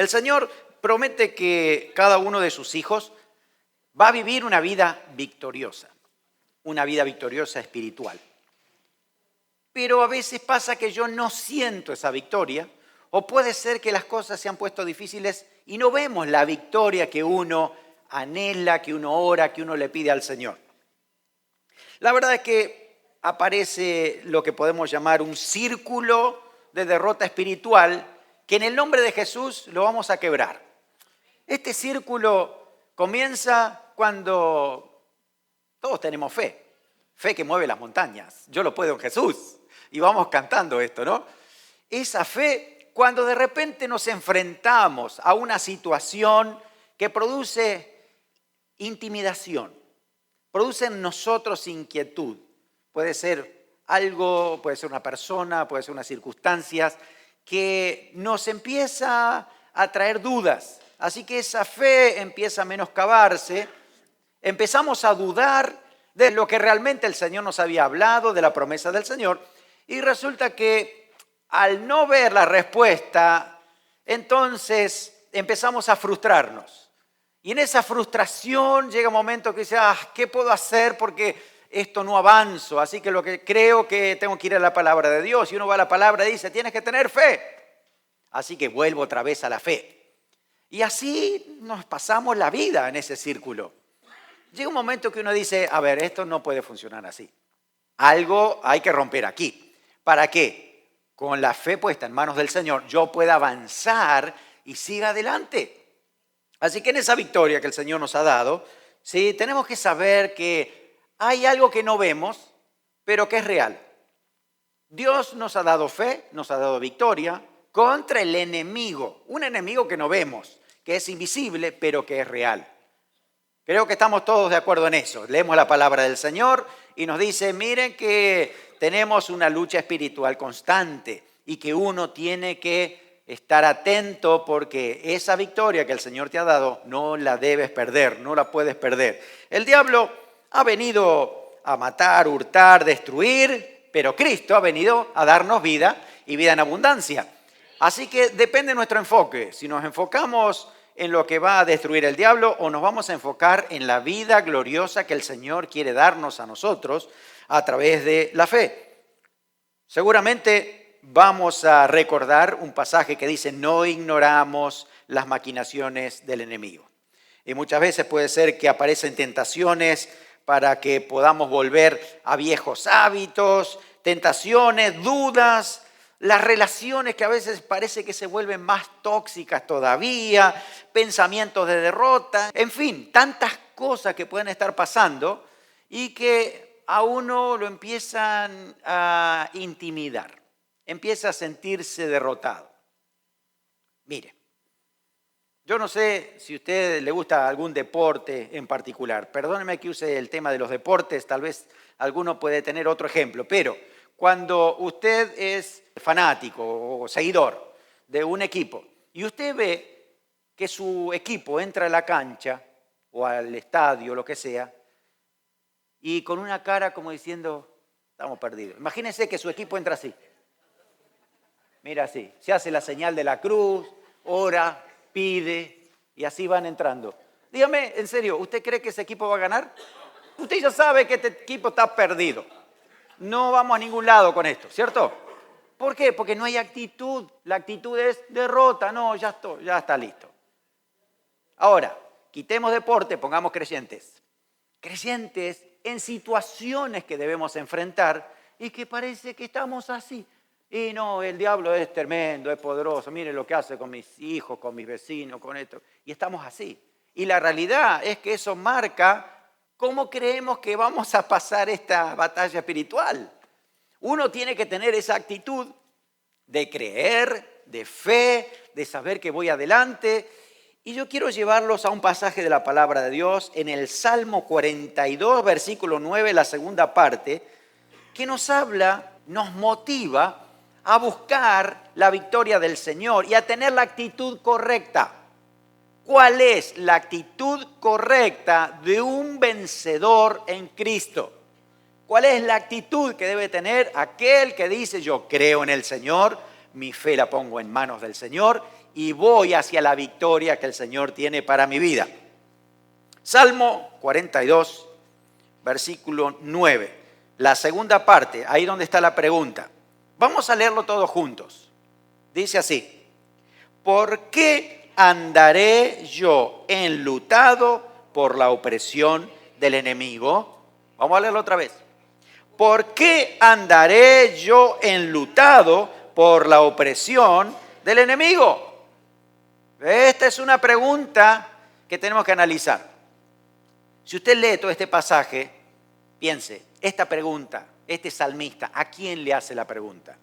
El Señor promete que cada uno de sus hijos va a vivir una vida victoriosa espiritual. Pero a veces pasa que yo no siento esa victoria, o puede ser que las cosas se han puesto difíciles y no vemos la victoria que uno anhela, que uno ora, que uno le pide al Señor. La verdad es que aparece lo que podemos llamar un círculo de derrota espiritual que en el nombre de Jesús lo vamos a quebrar. Este círculo comienza cuando todos tenemos fe, fe que mueve las montañas. Yo lo puedo en Jesús y vamos cantando esto, ¿no? Esa fe cuando de repente nos enfrentamos a una situación que produce intimidación, produce en nosotros inquietud. Puede ser algo, puede ser una persona, puede ser unas circunstancias que nos empieza a traer dudas. Así que esa fe empieza a menoscabarse, empezamos a dudar de lo que realmente el Señor nos había hablado, de la promesa del Señor, y resulta que al no ver la respuesta, entonces empezamos a frustrarnos. Y en esa frustración llega un momento que dice, ¿qué puedo hacer? Porque esto no avanzo. Así que lo que creo que tengo que ir a la palabra de Dios. Y uno va a la palabra y dice, tienes que tener fe. Así que vuelvo otra vez a la fe. Y así nos pasamos la vida en ese círculo. Llega un momento que uno dice, a ver, esto no puede funcionar así. Algo hay que romper aquí. ¿Para qué? Con la fe puesta en manos del Señor, yo pueda avanzar y siga adelante. Así que en esa victoria que el Señor nos ha dado, sí, tenemos que saber que hay algo que no vemos, pero que es real. Dios nos ha dado fe, nos ha dado victoria contra el enemigo, un enemigo que no vemos, que es invisible, pero que es real. Creo que estamos todos de acuerdo en eso. Leemos la palabra del Señor y nos dice, miren que tenemos una lucha espiritual constante y que uno tiene que estar atento porque esa victoria que el Señor te ha dado no la debes perder, no la puedes perder. El diablo ha venido a matar, hurtar, destruir, pero Cristo ha venido a darnos vida y vida en abundancia. Así que depende de nuestro enfoque. Si nos enfocamos en lo que va a destruir el diablo o nos vamos a enfocar en la vida gloriosa que el Señor quiere darnos a nosotros a través de la fe. Seguramente vamos a recordar un pasaje que dice, no ignoramos las maquinaciones del enemigo. Y muchas veces puede ser que aparecen tentaciones para que podamos volver a viejos hábitos, tentaciones, dudas, las relaciones que a veces parece que se vuelven más tóxicas todavía, pensamientos de derrota, en fin, tantas cosas que pueden estar pasando y que a uno lo empiezan a intimidar, empieza a sentirse derrotado. Mire, yo no sé si a usted le gusta algún deporte en particular, perdóneme que use el tema de los deportes, tal vez alguno puede tener otro ejemplo, pero cuando usted es fanático o seguidor de un equipo y usted ve que su equipo entra a la cancha o al estadio, lo que sea, y con una cara como diciendo, estamos perdidos. Imagínense que su equipo entra así. Mira así, se hace la señal de la cruz, ora, pide, y así van entrando. Dígame, en serio, ¿usted cree que ese equipo va a ganar? Usted ya sabe que este equipo está perdido. No vamos a ningún lado con esto, ¿cierto? ¿Por qué? Porque no hay actitud. La actitud es derrota, no, ya está listo. Ahora, quitemos deporte, pongamos creyentes. Creyentes en situaciones que debemos enfrentar y que parece que estamos así. Y no, el diablo es tremendo, es poderoso, mire lo que hace con mis hijos, con mis vecinos, con esto. Y estamos así. Y la realidad es que eso marca cómo creemos que vamos a pasar esta batalla espiritual. Uno tiene que tener esa actitud de creer, de fe, de saber que voy adelante. Y yo quiero llevarlos a un pasaje de la palabra de Dios en el Salmo 42, versículo 9, la segunda parte, que nos habla, nos motiva a buscar la victoria del Señor y a tener la actitud correcta. ¿Cuál es la actitud correcta de un vencedor en Cristo? ¿Cuál es la actitud que debe tener aquel que dice, yo creo en el Señor, mi fe la pongo en manos del Señor y voy hacia la victoria que el Señor tiene para mi vida. Salmo 42, versículo 9. La segunda parte, ahí donde está la pregunta. Vamos a leerlo todos juntos. Dice así: ¿por qué andaré yo enlutado por la opresión del enemigo? Vamos a leerlo otra vez. ¿Por qué andaré yo enlutado por la opresión del enemigo? Esta es una pregunta que tenemos que analizar. Si usted lee todo este pasaje, piense, esta pregunta, este salmista, ¿a quién le hace la pregunta?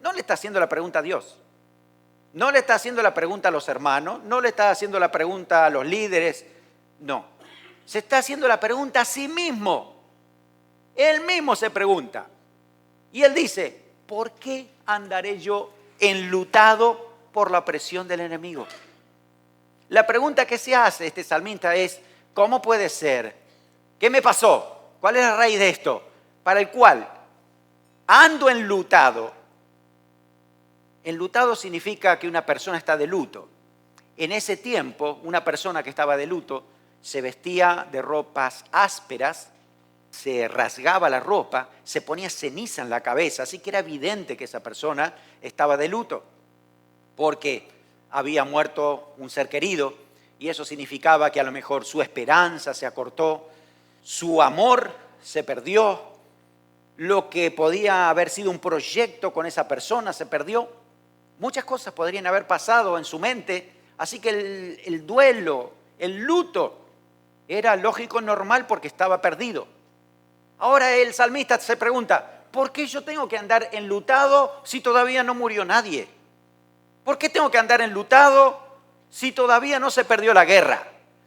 No le está haciendo la pregunta a Dios. No le está haciendo la pregunta a los hermanos, no le está haciendo la pregunta a los líderes, no. Se está haciendo la pregunta a sí mismo. Él mismo se pregunta. Y él dice, ¿por qué andaré yo enlutado por la opresión del enemigo? La pregunta que se hace este salmista es, ¿cómo puede ser? ¿Qué me pasó? ¿Cuál es la raíz de esto? Para el cual ando enlutado. Enlutado significa que una persona está de luto. En ese tiempo, una persona que estaba de luto se vestía de ropas ásperas, se rasgaba la ropa, se ponía ceniza en la cabeza, así que era evidente que esa persona estaba de luto, porque había muerto un ser querido y eso significaba que a lo mejor su esperanza se acortó, su amor se perdió, lo que podía haber sido un proyecto con esa persona se perdió. Muchas cosas podrían haber pasado en su mente, así que el duelo, el luto, era lógico, normal, porque estaba perdido. Ahora el salmista se pregunta, ¿por qué yo tengo que andar enlutado si todavía no murió nadie? ¿Por qué tengo que andar enlutado si todavía no se perdió la guerra?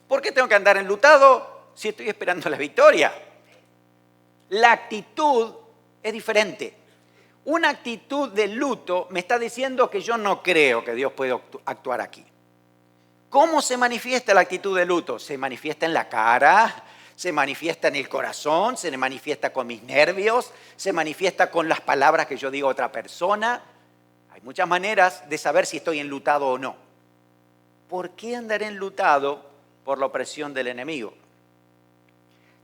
¿Por qué tengo que andar enlutado si estoy esperando la victoria? La actitud es diferente. Una actitud de luto me está diciendo que yo no creo que Dios pueda actuar aquí. ¿Cómo se manifiesta la actitud de luto? Se manifiesta en la cara, se manifiesta en el corazón, se manifiesta con mis nervios, se manifiesta con las palabras que yo digo a otra persona. Hay muchas maneras de saber si estoy enlutado o no. ¿Por qué andaré enlutado por la opresión del enemigo?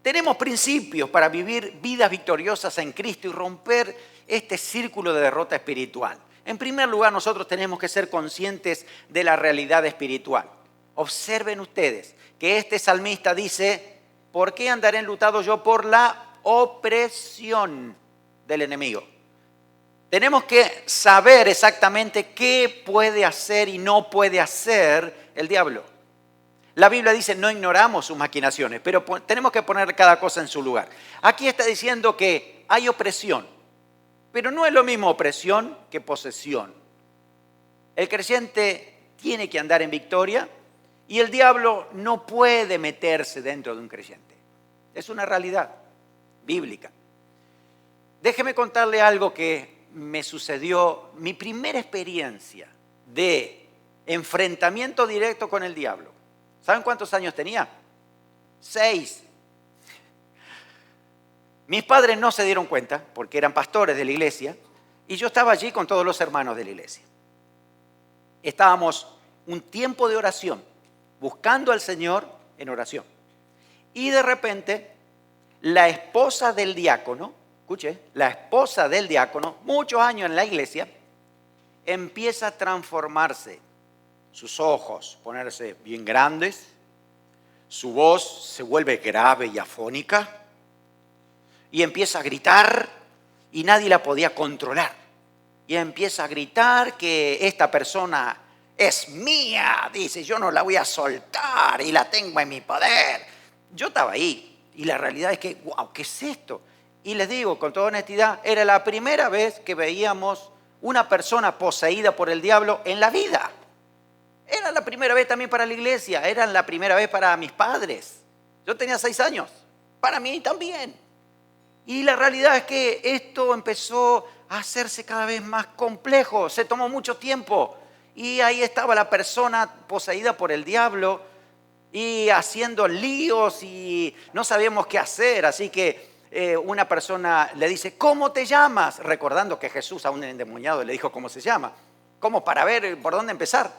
Tenemos principios para vivir vidas victoriosas en Cristo y romper este círculo de derrota espiritual. En primer lugar, nosotros tenemos que ser conscientes de la realidad espiritual. Observen ustedes que este salmista dice, ¿por qué andaré enlutado yo por la opresión del enemigo? Tenemos que saber exactamente qué puede hacer y no puede hacer el diablo. La Biblia dice, no ignoramos sus maquinaciones, pero tenemos que poner cada cosa en su lugar. Aquí está diciendo que hay opresión, pero no es lo mismo opresión que posesión. El creyente tiene que andar en victoria y el diablo no puede meterse dentro de un creyente. Es una realidad bíblica. Déjeme contarle algo que me sucedió, mi primera experiencia de enfrentamiento directo con el diablo. ¿Saben cuántos años tenía? 6. Mis padres no se dieron cuenta porque eran pastores de la iglesia y yo estaba allí con todos los hermanos de la iglesia. Estábamos un tiempo de oración, buscando al Señor en oración. Y de repente, la esposa del diácono, escuche, la esposa del diácono, muchos años en la iglesia, empieza a transformarse. Sus ojos ponerse bien grandes, su voz se vuelve grave y afónica y empieza a gritar y nadie la podía controlar. Y empieza a gritar que esta persona es mía, dice, yo no la voy a soltar y la tengo en mi poder. Yo estaba ahí y la realidad es que, wow, ¿qué es esto? Y les digo con toda honestidad, era la primera vez que veíamos una persona poseída por el diablo en la vida. Era la primera vez también para la iglesia, era la primera vez para mis padres. Yo tenía 6 años, para mí también. Y la realidad es que esto empezó a hacerse cada vez más complejo, se tomó mucho tiempo. Y ahí estaba la persona poseída por el diablo y haciendo líos y no sabíamos qué hacer. Así que una persona le dice, ¿cómo te llamas? Recordando que Jesús a un endemoniado le dijo cómo se llama. como para ver por dónde empezar.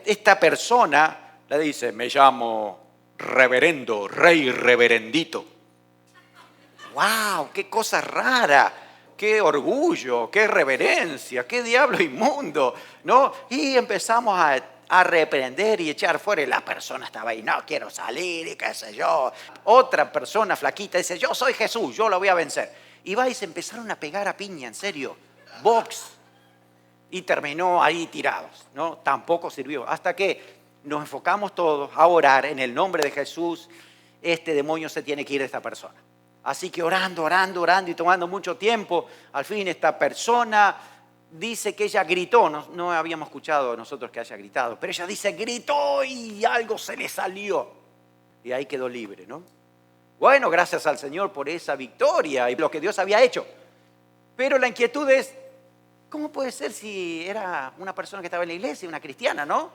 Esta persona le dice, me llamo reverendo, rey reverendito. ¡Wow! ¡Qué cosa rara! ¡Qué orgullo! ¡Qué reverencia! ¡Qué diablo inmundo! ¿No? Y empezamos a reprender y echar fuera. Y la persona estaba ahí, no quiero salir y qué sé yo. Otra persona flaquita dice, yo soy Jesús, yo lo voy a vencer. Y va y se empezaron a pegar a piña, en serio. Box. Y terminó ahí tirados, ¿no? Tampoco sirvió. Hasta que nos enfocamos todos a orar en el nombre de Jesús. Este demonio se tiene que ir de esta persona. Así que orando y tomando mucho tiempo, al fin esta persona dice que ella gritó, no habíamos escuchado nosotros que haya gritado, pero ella dice gritó y algo se le salió y ahí quedó libre, ¿no? Bueno, gracias al Señor por esa victoria y lo que Dios había hecho, pero la inquietud es, ¿cómo puede ser si era una persona que estaba en la iglesia, una cristiana, ¿no?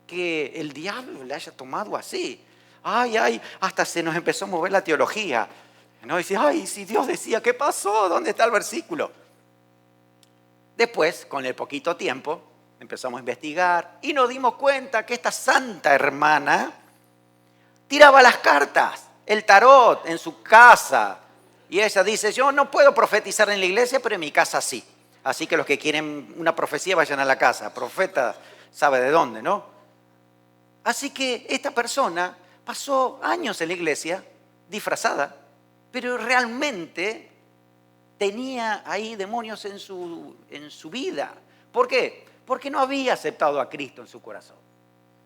Que el diablo le haya tomado así. Ay, hasta se nos empezó a mover la teología. No dice, ay, si Dios decía, ¿qué pasó? ¿Dónde está el versículo? Después, con el poquito tiempo, empezamos a investigar y nos dimos cuenta que esta santa hermana tiraba las cartas, el tarot en su casa. Y ella dice, yo no puedo profetizar en la iglesia, pero en mi casa sí. Así que los que quieren una profecía vayan a la casa. Profeta sabe de dónde, ¿no? Así que esta persona pasó años en la iglesia disfrazada, pero realmente tenía ahí demonios en su vida. ¿Por qué? Porque no había aceptado a Cristo en su corazón.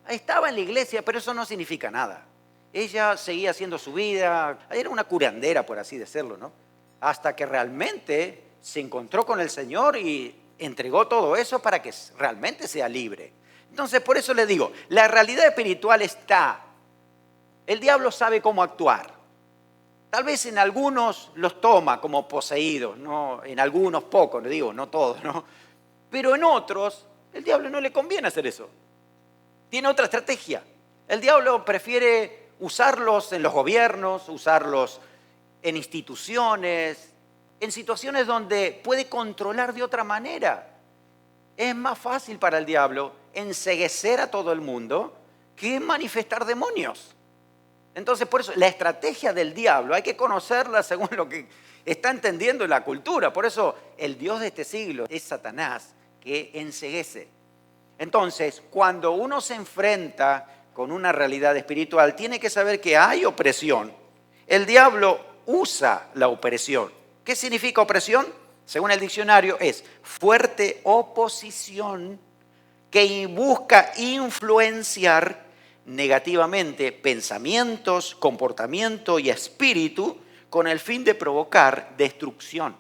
Estaba en la iglesia, pero eso no significa nada. Ella seguía haciendo su vida, era una curandera, por así decirlo, ¿no? Hasta que realmente se encontró con el Señor y entregó todo eso para que realmente sea libre. Entonces, por eso le digo, la realidad espiritual está. El diablo sabe cómo actuar. Tal vez en algunos los toma como poseídos, ¿no? En algunos pocos, le digo, no todos, ¿no? Pero en otros, el diablo no le conviene hacer eso. Tiene otra estrategia. El diablo prefiere usarlos en los gobiernos, usarlos en instituciones, en situaciones donde puede controlar de otra manera. Es más fácil para el diablo enceguecer a todo el mundo que manifestar demonios. Entonces, por eso, la estrategia del diablo hay que conocerla según lo que está entendiendo la cultura. Por eso, el Dios de este siglo es Satanás, que enceguece. Entonces, cuando uno se enfrenta con una realidad espiritual, tiene que saber que hay opresión. El diablo usa la opresión. ¿Qué significa opresión? Según el diccionario, es fuerte oposición que busca influenciar negativamente pensamientos, comportamiento y espíritu con el fin de provocar destrucción.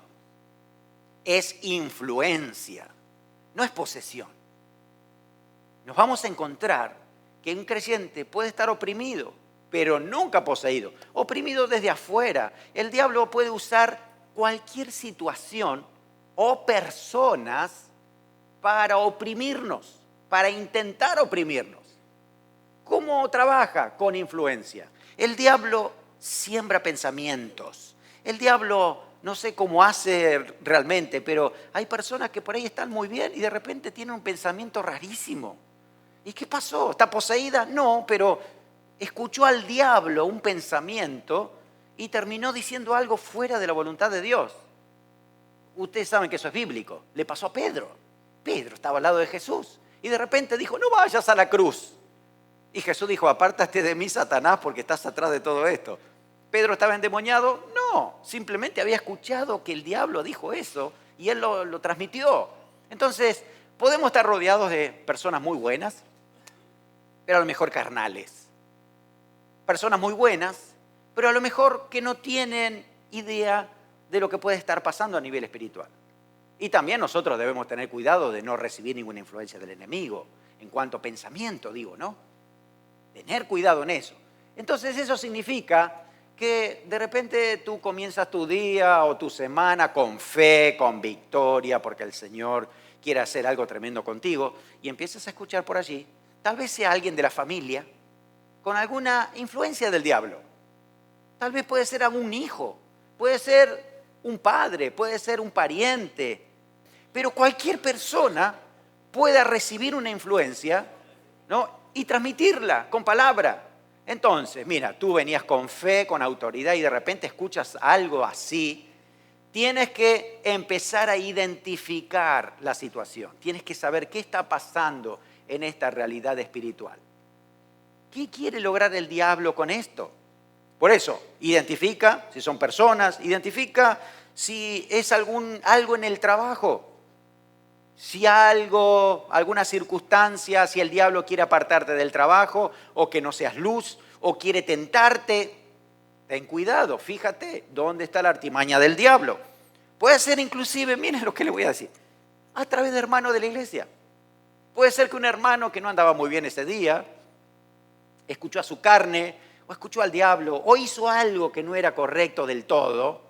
Es influencia, no es posesión. Nos vamos a encontrar que un creyente puede estar oprimido, pero nunca poseído. Oprimido desde afuera. El diablo puede usar cualquier situación o personas para oprimirnos, para intentar oprimirnos. ¿Cómo trabaja? Con influencia. El diablo siembra pensamientos. El diablo, no sé cómo hace realmente, pero hay personas que por ahí están muy bien y de repente tienen un pensamiento rarísimo. ¿Y qué pasó? ¿Está poseída? No, pero escuchó al diablo un pensamiento y terminó diciendo algo fuera de la voluntad de Dios. Ustedes saben que eso es bíblico. Le pasó a Pedro. Pedro estaba al lado de Jesús y de repente dijo, no vayas a la cruz. Y Jesús dijo, apártate de mí, Satanás, porque estás atrás de todo esto. ¿Pedro estaba endemoniado? No, simplemente había escuchado que el diablo dijo eso y él lo transmitió. Entonces, podemos estar rodeados de personas muy buenas, pero a lo mejor carnales. Personas muy buenas, pero a lo mejor que no tienen idea de lo que puede estar pasando a nivel espiritual. Y también nosotros debemos tener cuidado de no recibir ninguna influencia del enemigo, en cuanto a pensamiento, digo, ¿no? Tener cuidado en eso. Entonces eso significa que de repente tú comienzas tu día o tu semana con fe, con victoria, porque el Señor quiere hacer algo tremendo contigo, y empiezas a escuchar por allí, tal vez sea alguien de la familia, con alguna influencia del diablo. Tal vez puede ser algún hijo, puede ser un padre, puede ser un pariente, pero cualquier persona pueda recibir una influencia, ¿no? Y transmitirla con palabra. Entonces, mira, tú venías con fe, con autoridad y de repente escuchas algo así. Tienes que empezar a identificar la situación. Tienes que saber qué está pasando en esta realidad espiritual. ¿Qué quiere lograr el diablo con esto? Por eso, identifica si son personas, identifica si es algo en el trabajo, si alguna circunstancia, si el diablo quiere apartarte del trabajo o que no seas luz o quiere tentarte. Ten cuidado, fíjate dónde está la artimaña del diablo. Puede ser inclusive, miren lo que le voy a decir, a través de hermanos de la iglesia. Puede ser que un hermano que no andaba muy bien ese día, escuchó a su carne, o escuchó al diablo, o hizo algo que no era correcto del todo,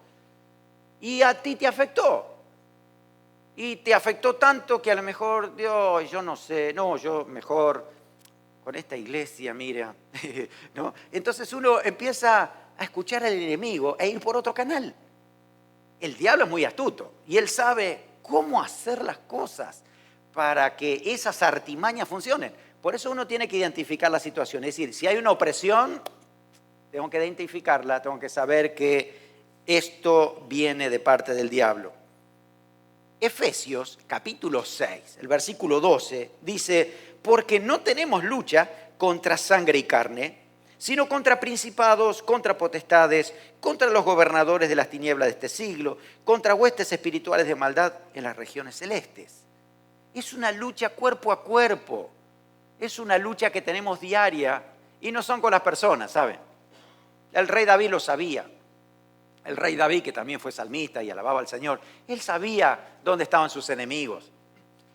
y a ti te afectó. Y te afectó tanto que a lo mejor, Dios, yo no sé, no, yo mejor con esta iglesia, mira, ¿no? Entonces uno empieza a escuchar al enemigo e ir por otro canal. El diablo es muy astuto y él sabe cómo hacer las cosas para que esas artimañas funcionen. Por eso uno tiene que identificar la situación. Es decir, si hay una opresión, tengo que identificarla, tengo que saber que esto viene de parte del diablo. Efesios capítulo 6, el versículo 12, dice, porque no tenemos lucha contra sangre y carne, sino contra principados, contra potestades, contra los gobernadores de las tinieblas de este siglo, contra huestes espirituales de maldad en las regiones celestes. Es una lucha cuerpo a cuerpo, es una lucha que tenemos diaria y no son con las personas, ¿saben? El rey David lo sabía. El rey David, que también fue salmista y alababa al Señor, él sabía dónde estaban sus enemigos.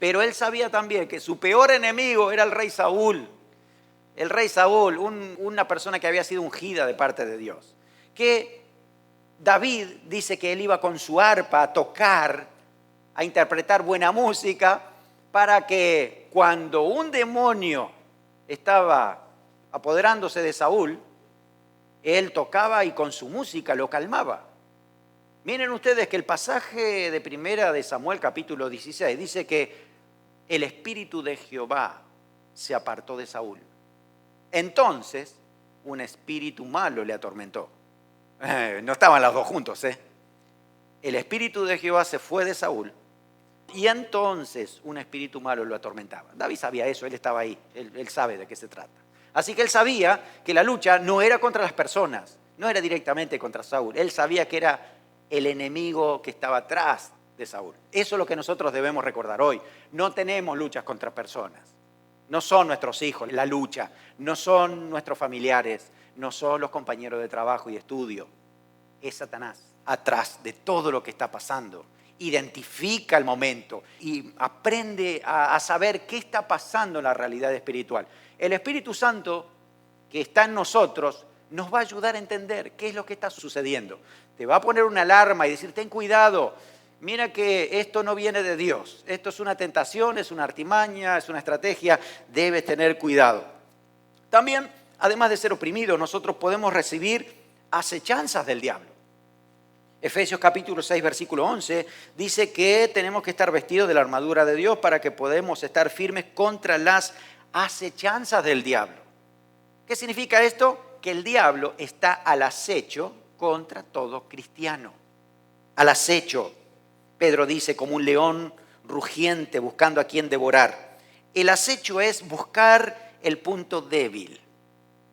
Pero él sabía también que su peor enemigo era el rey Saúl. El rey Saúl, una persona que había sido ungida de parte de Dios. Que David dice que él iba con su arpa a tocar, a interpretar buena música, para que cuando un demonio estaba apoderándose de Saúl, él tocaba y con su música lo calmaba. Miren ustedes que el pasaje de primera de Samuel capítulo 16 dice que el espíritu de Jehová se apartó de Saúl. Entonces un espíritu malo le atormentó. No estaban los dos juntos, ¿eh? El espíritu de Jehová se fue de Saúl y entonces un espíritu malo lo atormentaba. David sabía eso, él estaba ahí, él sabe de qué se trata. Así que él sabía que la lucha no era contra las personas, no era directamente contra Saúl. Él sabía que era el enemigo que estaba atrás de Saúl. Eso es lo que nosotros debemos recordar hoy. No tenemos luchas contra personas. No son nuestros hijos la lucha, no son nuestros familiares, no son los compañeros de trabajo y estudio. Es Satanás atrás de todo lo que está pasando. Identifica el momento y aprende a saber qué está pasando en la realidad espiritual. El Espíritu Santo que está en nosotros nos va a ayudar a entender qué es lo que está sucediendo. Te va a poner una alarma y decir, ten cuidado, mira que esto no viene de Dios. Esto es una tentación, es una artimaña, es una estrategia, debes tener cuidado. También, además de ser oprimidos, nosotros podemos recibir acechanzas del diablo. Efesios capítulo 6, versículo 11, dice que tenemos que estar vestidos de la armadura de Dios para que podamos estar firmes contra las acechanzas del diablo. ¿Qué significa esto? Que el diablo está al acecho contra todo cristiano. Al acecho, Pedro dice, como un león rugiente buscando a quien devorar. El acecho es buscar el punto débil.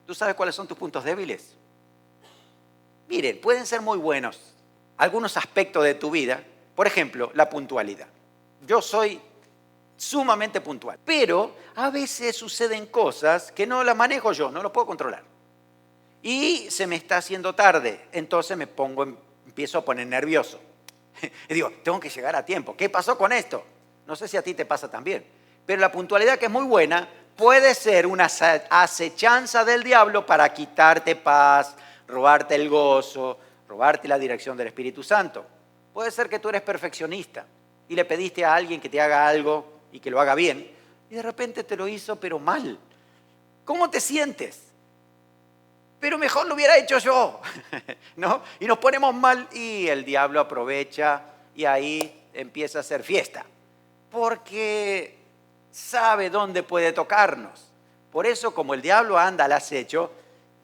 ¿Tú sabes cuáles son tus puntos débiles? Miren, pueden ser muy buenos algunos aspectos de tu vida, por ejemplo, la puntualidad. Yo soy sumamente puntual, pero a veces suceden cosas que no las manejo yo, no lo puedo controlar. Y se me está haciendo tarde, entonces empiezo a poner nervioso. Y digo, tengo que llegar a tiempo. ¿Qué pasó con esto? No sé si a ti te pasa también. Pero la puntualidad, que es muy buena, puede ser una acechanza del diablo para quitarte paz, robarte el gozo, robarte la dirección del Espíritu Santo. Puede ser que tú eres perfeccionista y le pediste a alguien que te haga algo y que lo haga bien, y de repente te lo hizo, pero mal. ¿Cómo te sientes? Pero mejor lo hubiera hecho yo, ¿no? Y nos ponemos mal y el diablo aprovecha y ahí empieza a hacer fiesta. Porque sabe dónde puede tocarnos. Por eso, como el diablo anda al acecho,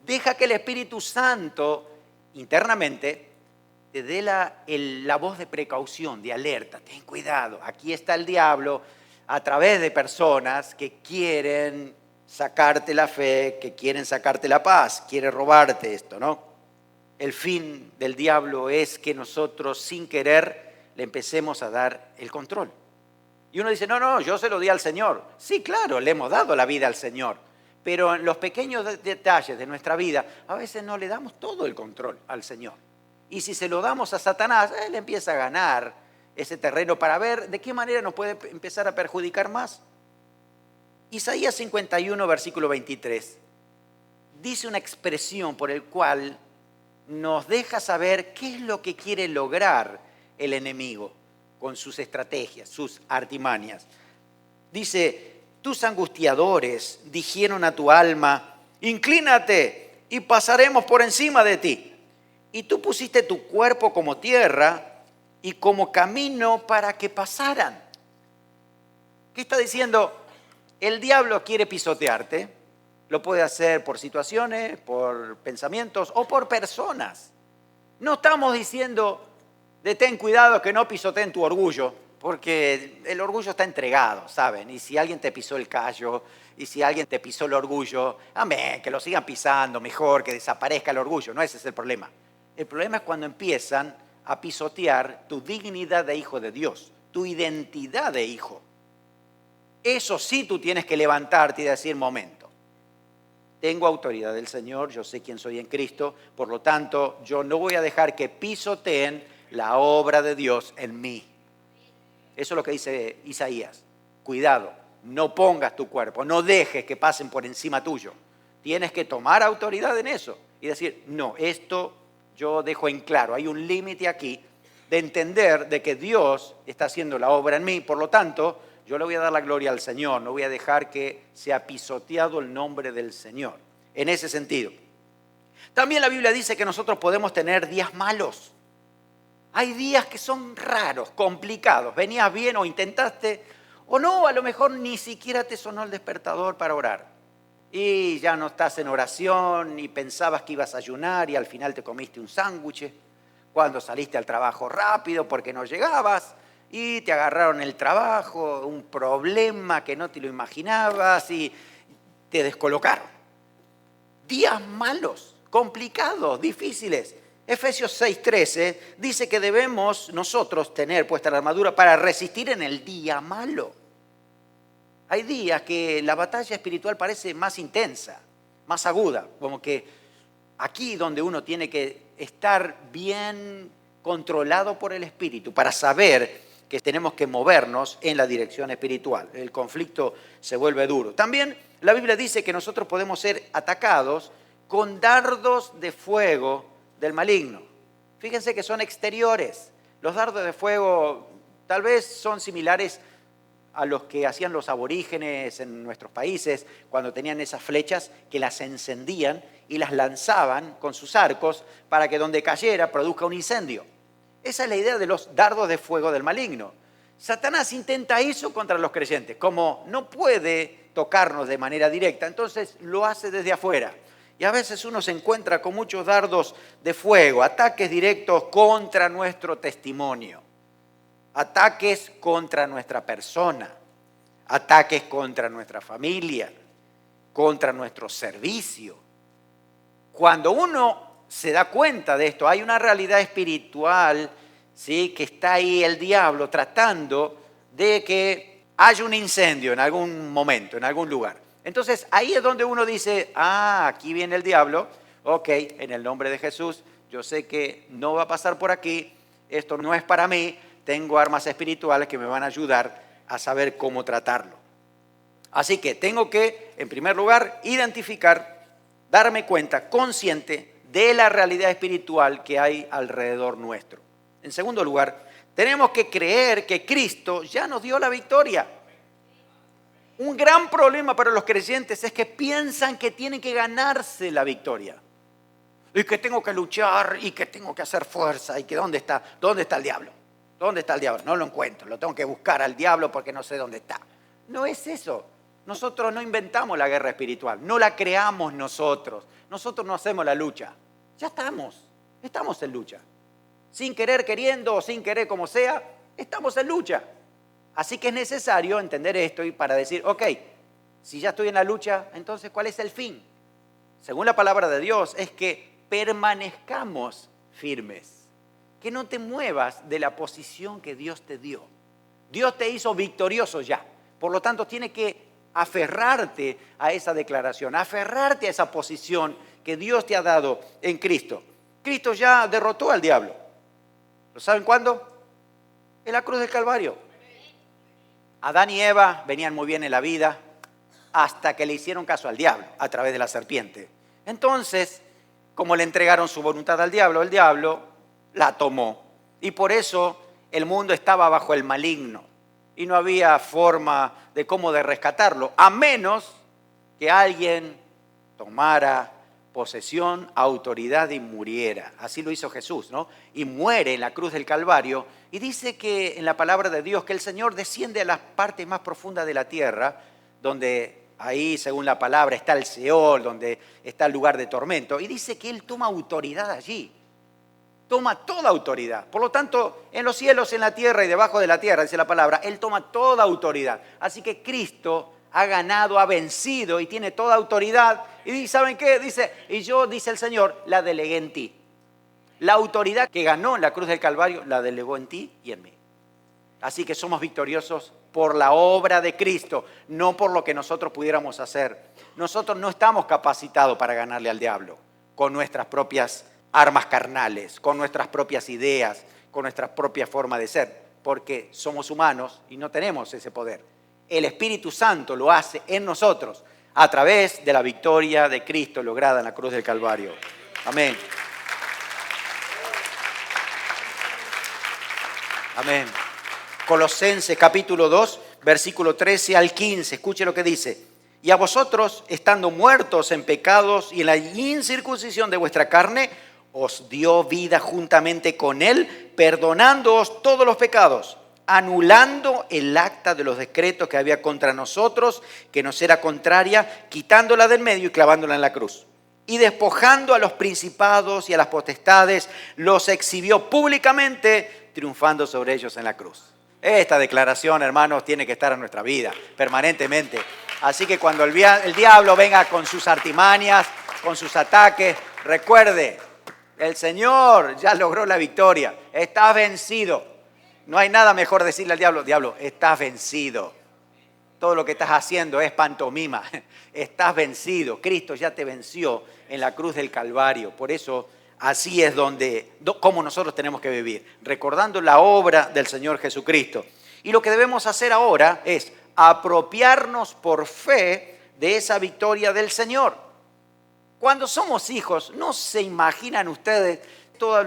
deja que el Espíritu Santo internamente te dé la voz de precaución, de alerta. Ten cuidado, aquí está el diablo a través de personas que quieren sacarte la fe, que quieren sacarte la paz, quiere robarte esto, ¿no? El fin del diablo es que nosotros sin querer le empecemos a dar el control. Y uno dice, no, yo se lo di al Señor. Sí, claro, le hemos dado la vida al Señor. Pero en los pequeños detalles de nuestra vida, a veces no le damos todo el control al Señor. Y si se lo damos a Satanás, él empieza a ganar ese terreno para ver de qué manera nos puede empezar a perjudicar más. Isaías 51, versículo 23, dice una expresión por el cual nos deja saber qué es lo que quiere lograr el enemigo con sus estrategias, sus artimañas. Dice, tus angustiadores dijeron a tu alma, inclínate y pasaremos por encima de ti. Y tú pusiste tu cuerpo como tierra y como camino para que pasaran. ¿Qué está diciendo? El diablo quiere pisotearte. Lo puede hacer por situaciones, por pensamientos o por personas. No estamos diciendo de ten cuidado que no pisoteen tu orgullo, porque el orgullo está entregado, ¿saben? Y si alguien te pisó el callo, y si alguien te pisó el orgullo, amén, que lo sigan pisando, mejor que desaparezca el orgullo. No, ese es el problema. El problema es cuando empiezan a pisotear tu dignidad de hijo de Dios, tu identidad de hijo. Eso sí tú tienes que levantarte y decir, momento, tengo autoridad del Señor, yo sé quién soy en Cristo, por lo tanto, yo no voy a dejar que pisoteen la obra de Dios en mí. Eso es lo que dice Isaías. Cuidado, no pongas tu cuerpo, no dejes que pasen por encima tuyo. Tienes que tomar autoridad en eso y decir, no, esto yo dejo en claro, hay un límite aquí de entender de que Dios está haciendo la obra en mí, por lo tanto, yo le voy a dar la gloria al Señor, no voy a dejar que sea pisoteado el nombre del Señor. En ese sentido. También la Biblia dice que nosotros podemos tener días malos. Hay días que son raros, complicados. Venías bien o intentaste, o no, a lo mejor ni siquiera te sonó el despertador para orar. Y ya no estás en oración y pensabas que ibas a ayunar y al final te comiste un sándwich. Cuando saliste al trabajo rápido porque no llegabas y te agarraron el trabajo, un problema que no te lo imaginabas y te descolocaron. Días malos, complicados, difíciles. Efesios 6:13 dice que debemos nosotros tener puesta la armadura para resistir en el día malo. Hay días que la batalla espiritual parece más intensa, más aguda, como que aquí donde uno tiene que estar bien controlado por el Espíritu para saber que tenemos que movernos en la dirección espiritual. El conflicto se vuelve duro. También la Biblia dice que nosotros podemos ser atacados con dardos de fuego del maligno. Fíjense que son exteriores. Los dardos de fuego tal vez son similares a los que hacían los aborígenes en nuestros países cuando tenían esas flechas que las encendían y las lanzaban con sus arcos para que donde cayera produzca un incendio. Esa es la idea de los dardos de fuego del maligno. Satanás intenta eso contra los creyentes. Como no puede tocarnos de manera directa, entonces lo hace desde afuera. Y a veces uno se encuentra con muchos dardos de fuego, ataques directos contra nuestro testimonio, ataques contra nuestra persona, ataques contra nuestra familia, contra nuestro servicio. Cuando uno se da cuenta de esto, hay una realidad espiritual, ¿sí?, que está ahí el diablo tratando de que haya un incendio en algún momento, en algún lugar. Entonces ahí es donde uno dice, aquí viene el diablo, ok, en el nombre de Jesús, yo sé que no va a pasar por aquí, esto no es para mí, tengo armas espirituales que me van a ayudar a saber cómo tratarlo. Así que tengo que, en primer lugar, identificar, darme cuenta, consciente de la realidad espiritual que hay alrededor nuestro. En segundo lugar, tenemos que creer que Cristo ya nos dio la victoria. Un gran problema para los creyentes es que piensan que tienen que ganarse la victoria. Y que tengo que luchar y que tengo que hacer fuerza. Y que ¿dónde está el diablo? ¿Dónde está el diablo? No lo encuentro. Lo tengo que buscar al diablo porque no sé dónde está. No es eso. Nosotros no inventamos la guerra espiritual, no la creamos nosotros. Nosotros no hacemos la lucha. Ya estamos en lucha. Sin querer, queriendo o sin querer, como sea, estamos en lucha. Así que es necesario entender esto y para decir, ok, si ya estoy en la lucha, entonces ¿cuál es el fin? Según la palabra de Dios, es que permanezcamos firmes. Que no te muevas de la posición que Dios te dio. Dios te hizo victorioso ya. Por lo tanto, tienes que aferrarte a esa declaración, aferrarte a esa posición que Dios te ha dado en Cristo. Cristo ya derrotó al diablo. ¿Lo saben cuándo? En la cruz del Calvario. Adán y Eva venían muy bien en la vida hasta que le hicieron caso al diablo a través de la serpiente. Entonces, como le entregaron su voluntad al diablo, el diablo la tomó. Y por eso el mundo estaba bajo el maligno. Y no había forma de cómo de rescatarlo, a menos que alguien tomara posesión, autoridad y muriera. Así lo hizo Jesús, ¿no? Y muere en la cruz del Calvario. Y dice que en la palabra de Dios que el Señor desciende a las partes más profundas de la tierra, donde ahí, según la palabra, está el Seol, donde está el lugar de tormento. Y dice que Él toma autoridad allí. Toma toda autoridad. Por lo tanto, en los cielos, en la tierra y debajo de la tierra, dice la palabra, Él toma toda autoridad. Así que Cristo ha ganado, ha vencido y tiene toda autoridad. Y ¿saben qué? Dice, y yo, dice el Señor, la delegué en ti. La autoridad que ganó en la cruz del Calvario, la delegó en ti y en mí. Así que somos victoriosos por la obra de Cristo, no por lo que nosotros pudiéramos hacer. Nosotros no estamos capacitados para ganarle al diablo con nuestras propias armas carnales, con nuestras propias ideas, con nuestra propia forma de ser, porque somos humanos y no tenemos ese poder. El Espíritu Santo lo hace en nosotros a través de la victoria de Cristo lograda en la cruz del Calvario. Amén. Amén. Colosenses capítulo 2, versículo 13 al 15. Escuche lo que dice. Y a vosotros, estando muertos en pecados y en la incircuncisión de vuestra carne, os dio vida juntamente con Él, perdonándoos todos los pecados, anulando el acta de los decretos que había contra nosotros, que nos era contraria, quitándola del medio y clavándola en la cruz. Y despojando a los principados y a las potestades, los exhibió públicamente, triunfando sobre ellos en la cruz. Esta declaración, hermanos, tiene que estar en nuestra vida permanentemente. Así que cuando el diablo venga con sus artimañas, con sus ataques, recuerde, el Señor ya logró la victoria. Estás vencido. No hay nada mejor decirle al diablo, diablo, estás vencido. Todo lo que estás haciendo es pantomima. Estás vencido. Cristo ya te venció en la cruz del Calvario. Por eso así es como nosotros tenemos que vivir, recordando la obra del Señor Jesucristo. Y lo que debemos hacer ahora es apropiarnos por fe de esa victoria del Señor. Cuando somos hijos, ¿no se imaginan ustedes todos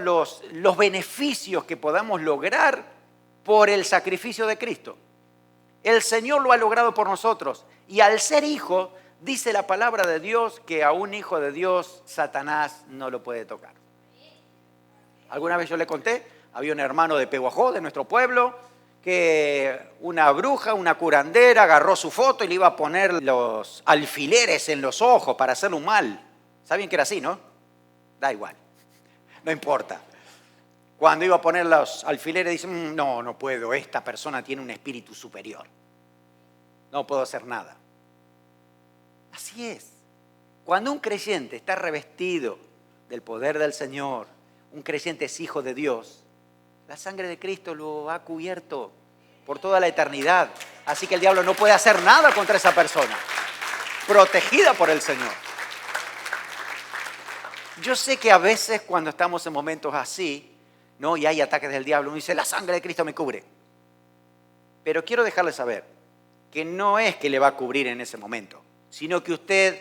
los beneficios que podamos lograr por el sacrificio de Cristo? El Señor lo ha logrado por nosotros. Y al ser hijo, dice la palabra de Dios que a un hijo de Dios, Satanás no lo puede tocar. Alguna vez yo le conté, había un hermano de Peguajó, de nuestro pueblo, que una bruja, una curandera, agarró su foto y le iba a poner los alfileres en los ojos para hacerle un mal. ¿Saben que era así, no? Da igual, no importa. Cuando iba a poner los alfileres, dicen, no puedo, esta persona tiene un espíritu superior. No puedo hacer nada. Así es. Cuando un creyente está revestido del poder del Señor, un creyente es hijo de Dios, la sangre de Cristo lo ha cubierto por toda la eternidad. Así que el diablo no puede hacer nada contra esa persona, protegida por el Señor. Yo sé que a veces cuando estamos en momentos así, ¿no? Y hay ataques del diablo, uno dice, la sangre de Cristo me cubre. Pero quiero dejarle saber que no es que le va a cubrir en ese momento, sino que usted,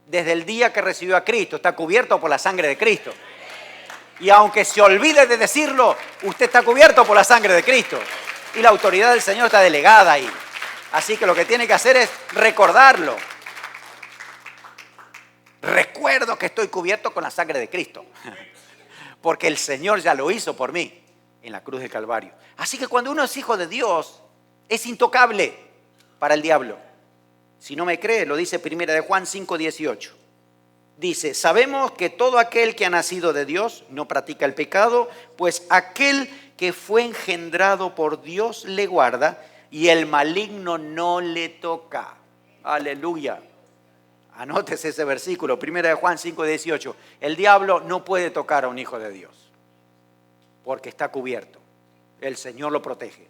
desde el día que recibió a Cristo, está cubierto por la sangre de Cristo. Y aunque se olvide de decirlo, usted está cubierto por la sangre de Cristo. Y la autoridad del Señor está delegada ahí. Así que lo que tiene que hacer es recordarlo. Recuerdo que estoy cubierto con la sangre de Cristo. Porque el Señor ya lo hizo por mí en la cruz del Calvario. Así que cuando uno es hijo de Dios, es intocable. para el diablo. Si no me cree, lo dice 1 Juan 5:18. Dice, sabemos que todo aquel que ha nacido de Dios no practica el pecado, pues aquel que fue engendrado por Dios le guarda y el maligno no le toca. Aleluya. Anótese ese versículo, 1 Juan 5:18. El diablo no puede tocar a un hijo de Dios porque está cubierto. El Señor lo protege.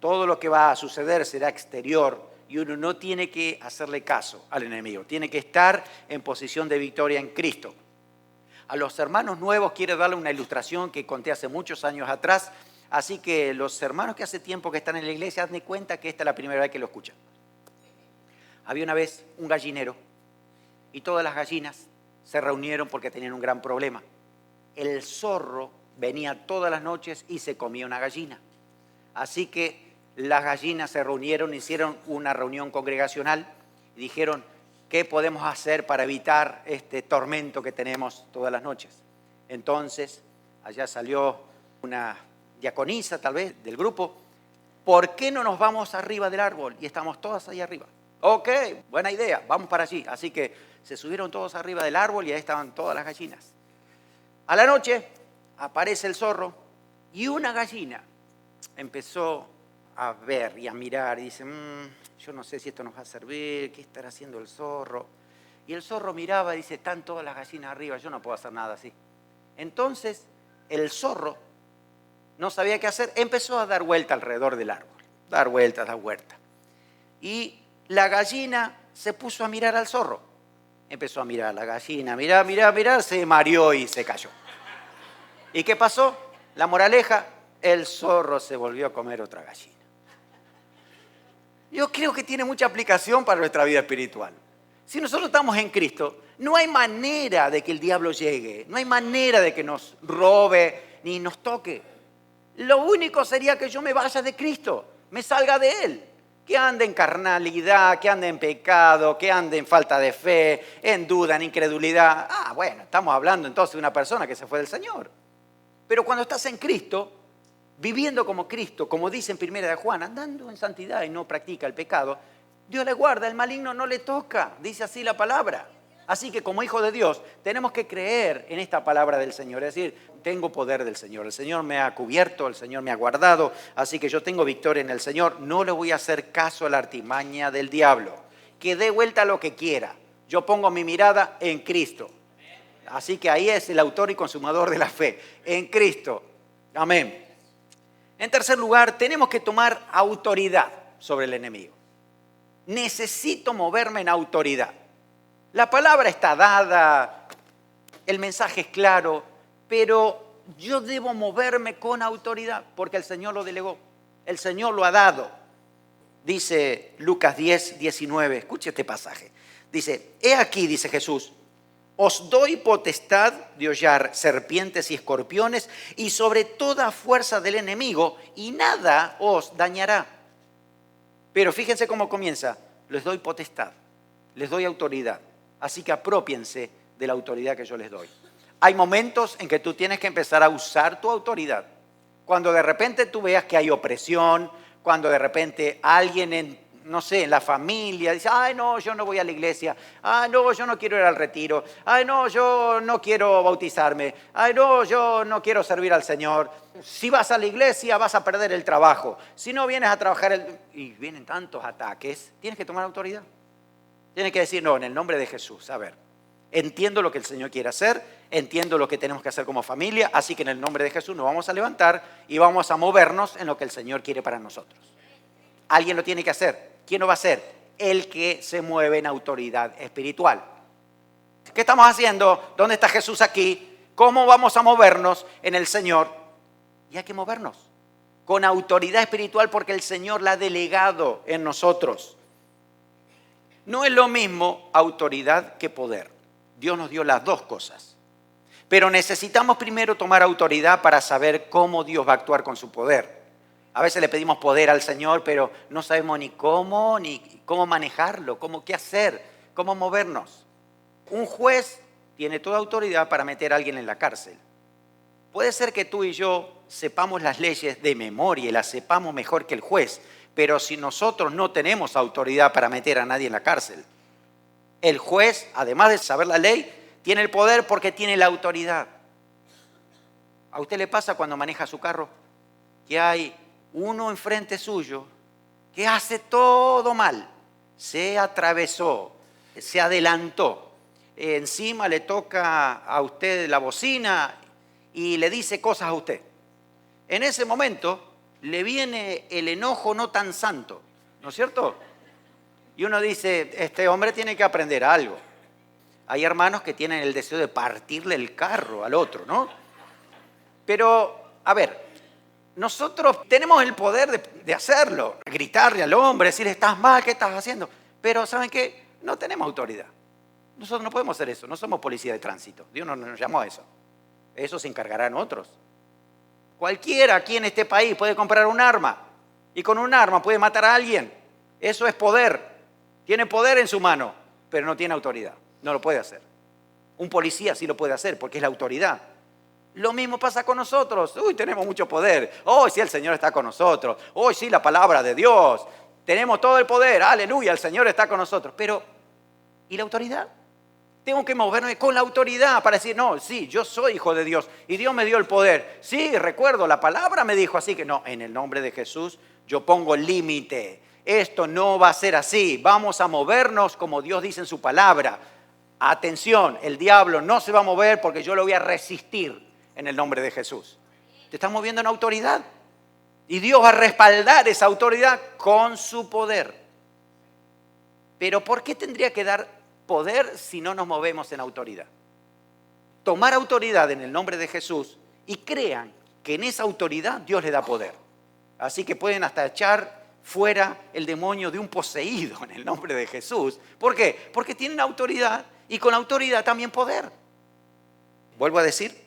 Todo lo que va a suceder será exterior y uno no tiene que hacerle caso al enemigo. Tiene que estar en posición de victoria en Cristo. A los hermanos nuevos quiero darle una ilustración que conté hace muchos años atrás. Así que los hermanos que hace tiempo que están en la iglesia, hazme cuenta que esta es la primera vez que lo escuchan. Había una vez un gallinero y todas las gallinas se reunieron porque tenían un gran problema. El zorro venía todas las noches y se comía una gallina. Así que las gallinas se reunieron, hicieron una reunión congregacional y dijeron, ¿qué podemos hacer para evitar este tormento que tenemos todas las noches? Entonces, allá salió una diaconisa tal vez del grupo. ¿Por qué no nos vamos arriba del árbol? Y estamos todas ahí arriba. Ok, buena idea, vamos para allí. Así que se subieron todos arriba del árbol y ahí estaban todas las gallinas. A la noche aparece el zorro y una gallina empezó a ver y a mirar y dice, yo no sé si esto nos va a servir, ¿qué estará haciendo el zorro? Y el zorro miraba y dice, están todas las gallinas arriba, yo no puedo hacer nada así. Entonces el zorro no sabía qué hacer, empezó a dar vuelta alrededor del árbol, dar vueltas. Y la gallina se puso a mirar al zorro. Empezó a mirar a la gallina, mirar, se mareó y se cayó. ¿Y qué pasó? La moraleja, el zorro se volvió a comer otra gallina. Yo creo que tiene mucha aplicación para nuestra vida espiritual. Si nosotros estamos en Cristo, no hay manera de que el diablo llegue, no hay manera de que nos robe ni nos toque. Lo único sería que yo me vaya de Cristo, me salga de Él. Que ande en carnalidad, que ande en pecado, que ande en falta de fe, en duda, en incredulidad. Bueno, estamos hablando entonces de una persona que se fue del Señor. Pero cuando estás en Cristo, viviendo como Cristo, como dice en 1 Juan, andando en santidad y no practica el pecado, Dios le guarda, el maligno no le toca, dice así la palabra. Así que como hijo de Dios tenemos que creer en esta palabra del Señor, es decir, tengo poder del Señor, el Señor me ha cubierto, el Señor me ha guardado, así que yo tengo victoria en el Señor, no le voy a hacer caso a la artimaña del diablo, que dé vuelta lo que quiera, yo pongo mi mirada en Cristo, así que ahí es el autor y consumador de la fe, en Cristo, amén. En tercer lugar, tenemos que tomar autoridad sobre el enemigo, necesito moverme en autoridad. La palabra está dada, el mensaje es claro, pero yo debo moverme con autoridad porque el Señor lo delegó, el Señor lo ha dado. Dice Lucas 10:19, escuche este pasaje. Dice, he aquí, dice Jesús, os doy potestad de hollar serpientes y escorpiones y sobre toda fuerza del enemigo y nada os dañará. Pero fíjense cómo comienza, les doy potestad, les doy autoridad. Así que apropiense de la autoridad que yo les doy. Hay momentos en que tú tienes que empezar a usar tu autoridad. Cuando de repente tú veas que hay opresión, cuando de repente alguien en la familia dice, ay no, yo no voy a la iglesia, ay no, yo no quiero ir al retiro, ay no, yo no quiero bautizarme, ay no, yo no quiero servir al Señor. Si vas a la iglesia vas a perder el trabajo, si no vienes a trabajar, y vienen tantos ataques, tienes que tomar autoridad. Tienes que decir, no, en el nombre de Jesús, a ver, entiendo lo que el Señor quiere hacer, entiendo lo que tenemos que hacer como familia, así que en el nombre de Jesús nos vamos a levantar y vamos a movernos en lo que el Señor quiere para nosotros. Alguien lo tiene que hacer. ¿Quién lo va a hacer? El que se mueve en autoridad espiritual. ¿Qué estamos haciendo? ¿Dónde está Jesús aquí? ¿Cómo vamos a movernos en el Señor? Y hay que movernos con autoridad espiritual porque el Señor la ha delegado en nosotros. No es lo mismo autoridad que poder. Dios nos dio las dos cosas. Pero necesitamos primero tomar autoridad para saber cómo Dios va a actuar con su poder. A veces le pedimos poder al Señor, pero no sabemos ni cómo manejarlo, qué hacer, cómo movernos. Un juez tiene toda autoridad para meter a alguien en la cárcel. Puede ser que tú y yo sepamos las leyes de memoria y las sepamos mejor que el juez, Pero si nosotros no tenemos autoridad para meter a nadie en la cárcel, el juez, además de saber la ley, tiene el poder porque tiene la autoridad. ¿A usted le pasa cuando maneja su carro que hay uno enfrente suyo que hace todo mal? Se atravesó, se adelantó, encima le toca a usted la bocina y le dice cosas a usted. En ese momento le viene el enojo no tan santo, ¿no es cierto? Y uno dice, este hombre tiene que aprender algo. Hay hermanos que tienen el deseo de partirle el carro al otro, ¿no? Pero, a ver, nosotros tenemos el poder de hacerlo, gritarle al hombre, decirle, estás mal, ¿qué estás haciendo? Pero, ¿saben qué? No tenemos autoridad. Nosotros no podemos hacer eso, no somos policía de tránsito. Dios no nos llamó a eso. Eso se encargarán otros. Cualquiera aquí en este país puede comprar un arma y con un arma puede matar a alguien. Eso es poder. Tiene poder en su mano, pero no tiene autoridad. No lo puede hacer. Un policía sí lo puede hacer porque es la autoridad. Lo mismo pasa con nosotros. Uy, tenemos mucho poder. Hoy sí el Señor está con nosotros. Hoy sí la palabra de Dios. Tenemos todo el poder. Aleluya, el Señor está con nosotros. Pero, ¿y la autoridad? Tengo que moverme con la autoridad para decir, no, sí, yo soy hijo de Dios y Dios me dio el poder. Sí, recuerdo, la palabra me dijo así que no, en el nombre de Jesús yo pongo límite. Esto no va a ser así. Vamos a movernos como Dios dice en su palabra. Atención, el diablo no se va a mover porque yo lo voy a resistir en el nombre de Jesús. Te estás moviendo en autoridad y Dios va a respaldar esa autoridad con su poder. Pero ¿por qué tendría que dar poder si no nos movemos en autoridad? Tomar autoridad en el nombre de Jesús y crean que en esa autoridad Dios le da poder. Así que pueden hasta echar fuera el demonio de un poseído en el nombre de Jesús. ¿Por qué? Porque tienen autoridad y con autoridad también poder. Vuelvo a decir,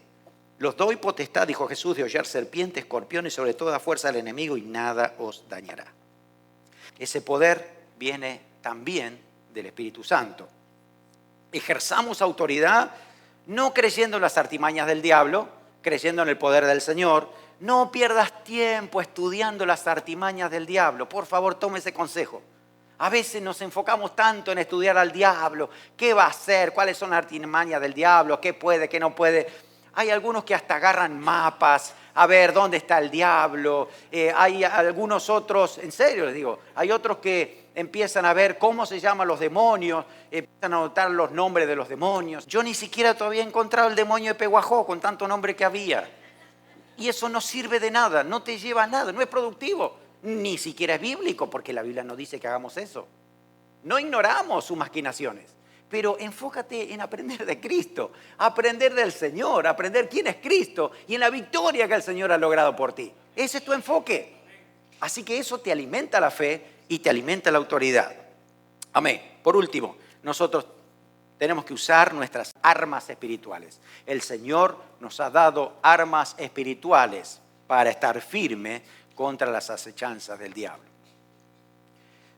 los doy potestad, dijo Jesús, de hollar serpientes, escorpiones, sobre toda fuerza del enemigo y nada os dañará. Ese poder viene también del Espíritu Santo. Ejerzamos autoridad no creyendo en las artimañas del diablo, creyendo en el poder del Señor. No pierdas tiempo estudiando las artimañas del diablo. Por favor, tome ese consejo. A veces nos enfocamos tanto en estudiar al diablo. ¿Qué va a hacer? ¿Cuáles son las artimañas del diablo? ¿Qué puede? ¿Qué no puede? Hay algunos que hasta agarran mapas a ver dónde está el diablo. Hay algunos otros, en serio les digo, hay otros que empiezan a ver cómo se llaman los demonios, empiezan a anotar los nombres de los demonios. Yo ni siquiera todavía he encontrado el demonio de Peguajó con tanto nombre que había. Y eso no sirve de nada, no te lleva a nada, no es productivo. Ni siquiera es bíblico, porque la Biblia no dice que hagamos eso. No ignoramos sus maquinaciones, pero enfócate en aprender de Cristo, aprender del Señor, aprender quién es Cristo y en la victoria que el Señor ha logrado por ti. Ese es tu enfoque. Así que eso te alimenta la fe y te alimenta la autoridad. Amén. Por último, nosotros tenemos que usar nuestras armas espirituales. El Señor nos ha dado armas espirituales para estar firme contra las acechanzas del diablo.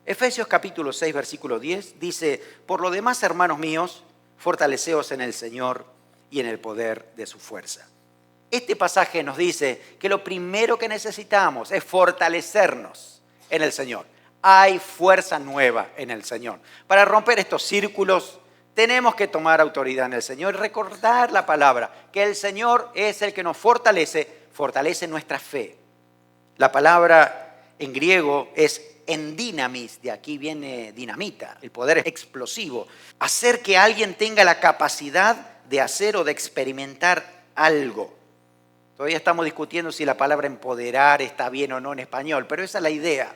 Efesios capítulo 6, versículo 10 dice, por lo demás, hermanos míos, fortaleceos en el Señor y en el poder de su fuerza. Este pasaje nos dice que lo primero que necesitamos es fortalecernos en el Señor. Hay fuerza nueva en el Señor. Para romper estos círculos tenemos que tomar autoridad en el Señor y recordar la palabra, que el Señor es el que nos fortalece nuestra fe. La palabra en griego es endinamis, de aquí viene dinamita, el poder explosivo. Hacer que alguien tenga la capacidad de hacer o de experimentar algo. Todavía estamos discutiendo si la palabra empoderar está bien o no en español, pero esa es la idea,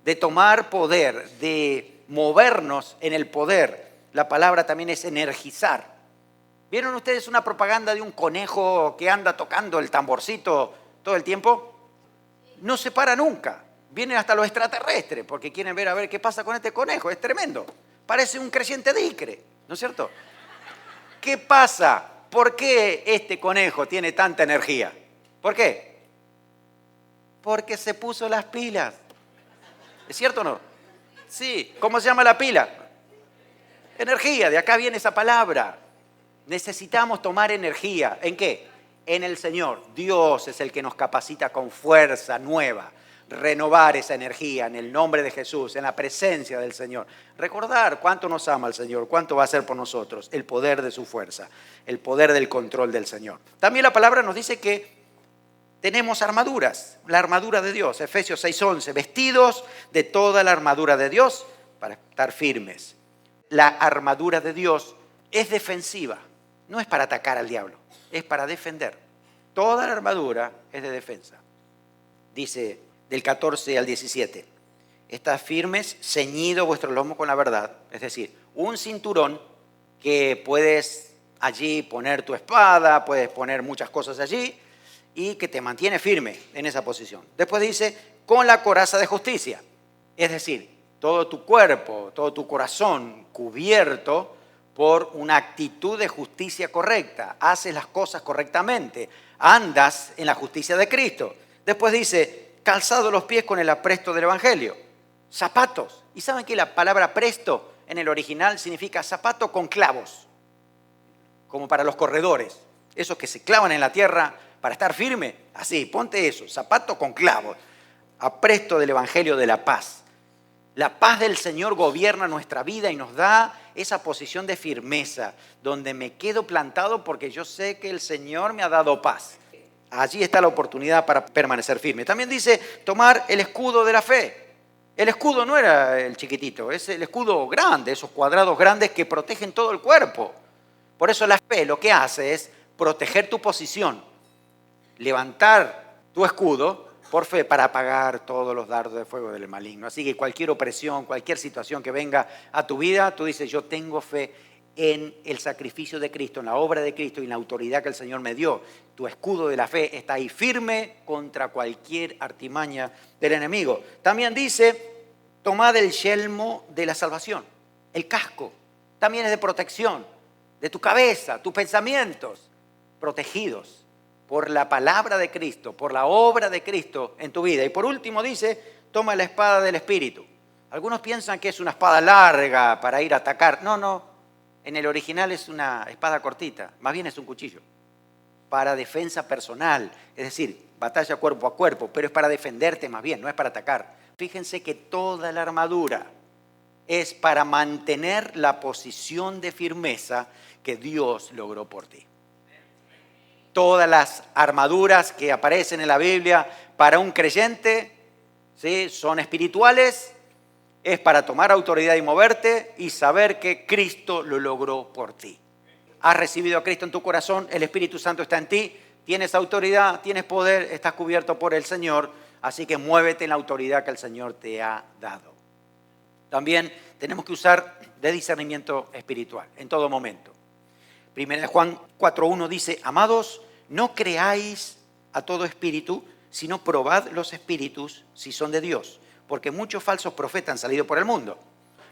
de tomar poder, de movernos en el poder. La palabra también es energizar. ¿Vieron ustedes una propaganda de un conejo que anda tocando el tamborcito todo el tiempo? No se para nunca. Vienen hasta los extraterrestres porque quieren ver a ver qué pasa con este conejo. Es tremendo. Parece un creciente dicre, ¿no es cierto? ¿Qué pasa? ¿Por qué este conejo tiene tanta energía? ¿Por qué? Porque se puso las pilas. ¿Es cierto o no? Sí. ¿Cómo se llama la pila? Energía. De acá viene esa palabra. Necesitamos tomar energía. ¿En qué? En el Señor. Dios es el que nos capacita con fuerza nueva. renovar esa energía en el nombre de Jesús, en la presencia del Señor. Recordar cuánto nos ama el Señor, cuánto va a hacer por nosotros, el poder de su fuerza, el poder del control del Señor. También la palabra nos dice que tenemos armaduras, la armadura de Dios, Efesios 6:11, vestidos de toda la armadura de Dios para estar firmes. La armadura de Dios es defensiva, no es para atacar al diablo, es para defender. Toda la armadura es de defensa. Dice del 14 al 17, estad firmes, ceñido vuestro lomo con la verdad, es decir, un cinturón que puedes allí poner tu espada, puedes poner muchas cosas allí y que te mantiene firme en esa posición. Después dice, con la coraza de justicia, es decir, todo tu cuerpo, todo tu corazón cubierto por una actitud de justicia correcta, haces las cosas correctamente, andas en la justicia de Cristo. Después dice, calzado los pies con el apresto del Evangelio, zapatos. ¿Y saben que la palabra presto en el original significa zapato con clavos? Como para los corredores, esos que se clavan en la tierra para estar firme. Así, ponte eso, zapato con clavos. Apresto del Evangelio de la paz. La paz del Señor gobierna nuestra vida y nos da esa posición de firmeza, donde me quedo plantado porque yo sé que el Señor me ha dado paz. Allí está la oportunidad para permanecer firme. También dice tomar el escudo de la fe. El escudo no era el chiquitito, es el escudo grande, esos cuadrados grandes que protegen todo el cuerpo. Por eso la fe lo que hace es proteger tu posición, levantar tu escudo por fe para apagar todos los dardos de fuego del maligno. Así que cualquier opresión, cualquier situación que venga a tu vida, tú dices, yo tengo fe en el sacrificio de Cristo, en la obra de Cristo y en la autoridad que el Señor me dio. Tu escudo de la fe está ahí firme contra cualquier artimaña del enemigo. También dice, tomad el yelmo de la salvación, el casco. También es de protección de tu cabeza, tus pensamientos, protegidos por la palabra de Cristo, por la obra de Cristo en tu vida. Y por último dice, toma la espada del Espíritu. Algunos piensan que es una espada larga para ir a atacar. No. En el original es una espada cortita, más bien es un cuchillo, para defensa personal, es decir, batalla cuerpo a cuerpo, pero es para defenderte más bien, no es para atacar. Fíjense que toda la armadura es para mantener la posición de firmeza que Dios logró por ti. Todas las armaduras que aparecen en la Biblia para un creyente, ¿sí?, son espirituales. Es para tomar autoridad y moverte y saber que Cristo lo logró por ti. Has recibido a Cristo en tu corazón, el Espíritu Santo está en ti, tienes autoridad, tienes poder, estás cubierto por el Señor, así que muévete en la autoridad que el Señor te ha dado. También tenemos que usar de discernimiento espiritual en todo momento. Primera de Juan 4:1 dice, amados, no creáis a todo espíritu, sino probad los espíritus si son de Dios, porque muchos falsos profetas han salido por el mundo.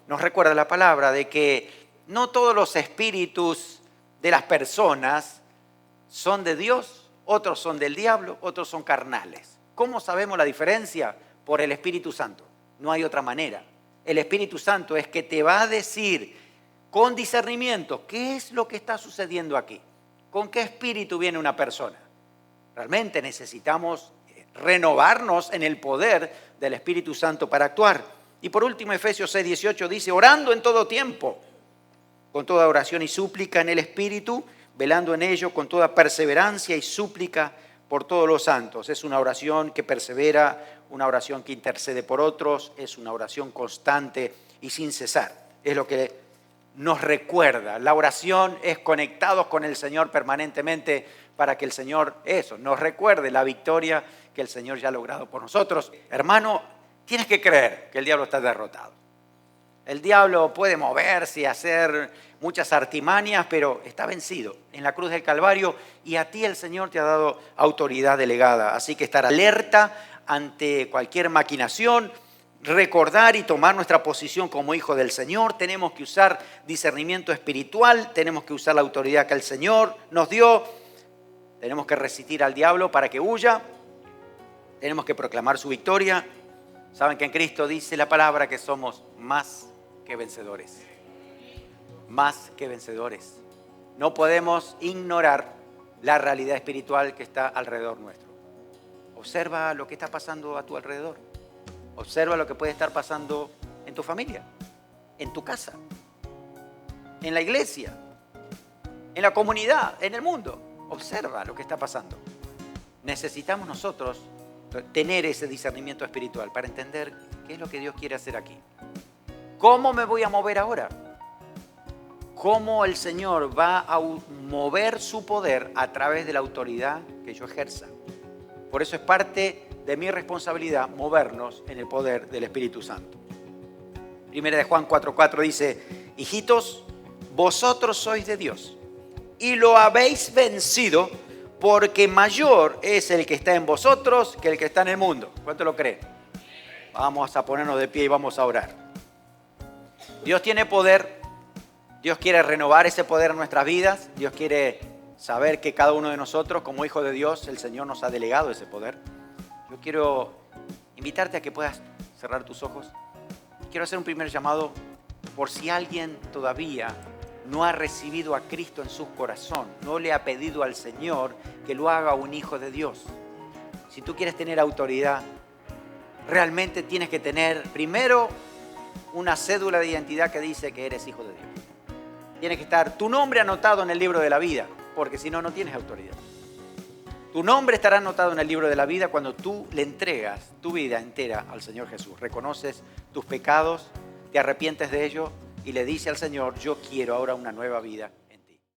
Nos recuerda la palabra de que no todos los espíritus de las personas son de Dios, otros son del diablo, otros son carnales. ¿Cómo sabemos la diferencia? Por el Espíritu Santo. No hay otra manera. El Espíritu Santo es que te va a decir con discernimiento qué es lo que está sucediendo aquí. ¿Con qué espíritu viene una persona? Realmente necesitamos renovarnos en el poder del Espíritu Santo para actuar. Y por último, Efesios 6:18 dice, orando en todo tiempo, con toda oración y súplica en el Espíritu, velando en ello con toda perseverancia y súplica por todos los santos. Es una oración que persevera, una oración que intercede por otros, es una oración constante y sin cesar. Es lo que nos recuerda. La oración es conectados con el Señor permanentemente para que el Señor nos recuerde la victoria que el Señor ya ha logrado por nosotros. Hermano, tienes que creer que el diablo está derrotado. El diablo puede moverse y hacer muchas artimañas, pero está vencido en la cruz del Calvario y a ti el Señor te ha dado autoridad delegada. Así que estar alerta ante cualquier maquinación, recordar y tomar nuestra posición como hijo del Señor. Tenemos que usar discernimiento espiritual, tenemos que usar la autoridad que el Señor nos dio. Tenemos que resistir al diablo para que huya. Tenemos que proclamar su victoria. Saben que en Cristo dice la palabra que somos más que vencedores. Más que vencedores. No podemos ignorar la realidad espiritual que está alrededor nuestro. Observa lo que está pasando a tu alrededor. Observa lo que puede estar pasando en tu familia, en tu casa, en la iglesia, en la comunidad, en el mundo. Observa lo que está pasando. Necesitamos nosotros tener ese discernimiento espiritual para entender qué es lo que Dios quiere hacer aquí. ¿Cómo me voy a mover ahora? ¿Cómo el Señor va a mover su poder a través de la autoridad que yo ejerza? Por eso es parte de mi responsabilidad movernos en el poder del Espíritu Santo. Primera de Juan 4:4 dice: hijitos, vosotros sois de Dios y lo habéis vencido, porque mayor es el que está en vosotros que el que está en el mundo. ¿Cuánto lo creen? Vamos a ponernos de pie y vamos a orar. Dios tiene poder. Dios quiere renovar ese poder en nuestras vidas. Dios quiere saber que cada uno de nosotros, como hijos de Dios, el Señor nos ha delegado ese poder. Yo quiero invitarte a que puedas cerrar tus ojos. Quiero hacer un primer llamado por si alguien todavía no ha recibido a Cristo en su corazón, no le ha pedido al Señor que lo haga un hijo de Dios. Si tú quieres tener autoridad, realmente tienes que tener primero una cédula de identidad que dice que eres hijo de Dios. Tiene que estar tu nombre anotado en el libro de la vida, porque si no, no tienes autoridad. Tu nombre estará anotado en el libro de la vida cuando tú le entregas tu vida entera al Señor Jesús. Reconoces tus pecados, te arrepientes de ellos y le dices al Señor: yo quiero ahora una nueva vida.